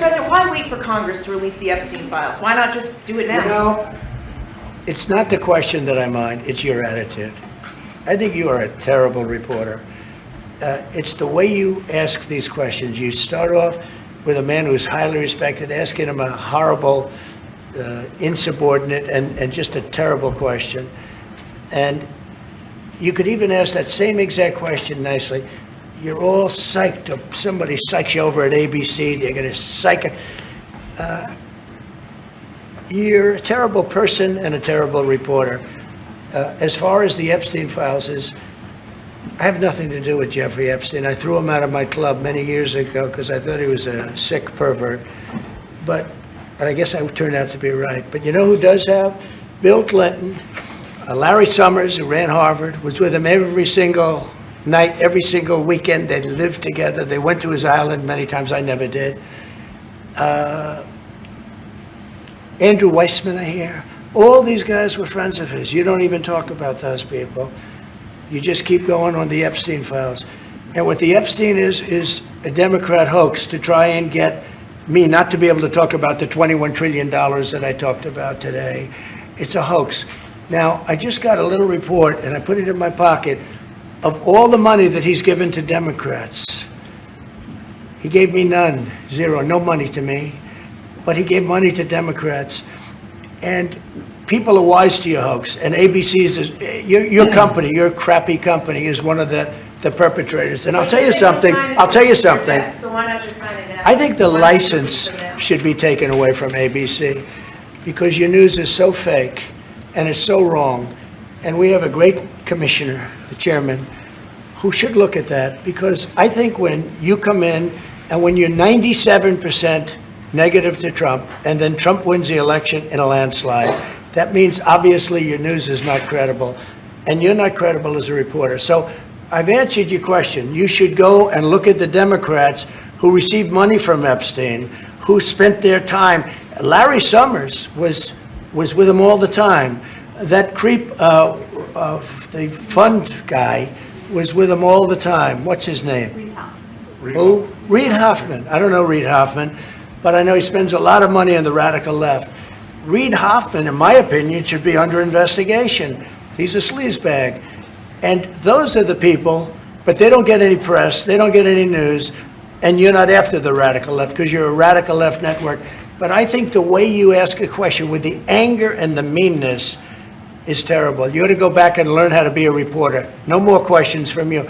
President, why wait for Congress to release the Epstein files? Why not just do it now? You know, it's not the question that I mind, it's your attitude. I think you are a terrible reporter. It's the way you ask these questions. You start off with a man who's highly respected, asking him a horrible, insubordinate, and just a terrible question. And you could even ask that same exact question nicely. You're all psyched up. Somebody psychs you over at ABC. They're going to psych it. You're a terrible person and a terrible reporter. As far as the Epstein files is, I have nothing to do with Jeffrey Epstein. I threw him out of my club many years ago because I thought he was a sick pervert. But I guess I turned out to be right. But you know who does have? Bill Clinton, Larry Summers, who ran Harvard, was with him every single night, every single weekend. They lived together. They went to his island many times. I never did. Andrew Weissman, I hear. All these guys were friends of his. You don't even talk about those people. You just keep going on the Epstein files. And what the Epstein is a Democrat hoax to try and get me not to be able to talk about the $21 trillion that I talked about today. It's a hoax. Now, I just got a little report, and I put it in my pocket, of all the money that he's given to Democrats. He gave me none, zero, no money to me. But he gave money to Democrats. And people are wise to your hoax. And ABC's, your company, your crappy company, is one of the perpetrators. And I'll tell you something. So why not just sign it now? I think the license should be taken away from ABC because your news is so fake and it's so wrong. And we have a great commissioner, the chairman, who should look at that, because I think when you come in and when you're 97% negative to Trump, and then Trump wins the election in a landslide, that means obviously your news is not credible, and you're not credible as a reporter. So I've answered your question. You should go and look at the Democrats who received money from Epstein, who spent their time. Larry Summers was with him all the time. That creep, the fund guy, was with him all the time. What's his name? Reid Hoffman. Who? Reid Hoffman. I don't know Reid Hoffman, but I know he spends a lot of money on the radical left. Reid Hoffman, in my opinion, should be under investigation. He's a sleazebag. And those are the people, but they don't get any press, they don't get any news, and you're not after the radical left because you're a radical left network. But I think the way you ask a question with the anger and the meanness is terrible. You ought to go back and learn how to be a reporter. No more questions from you.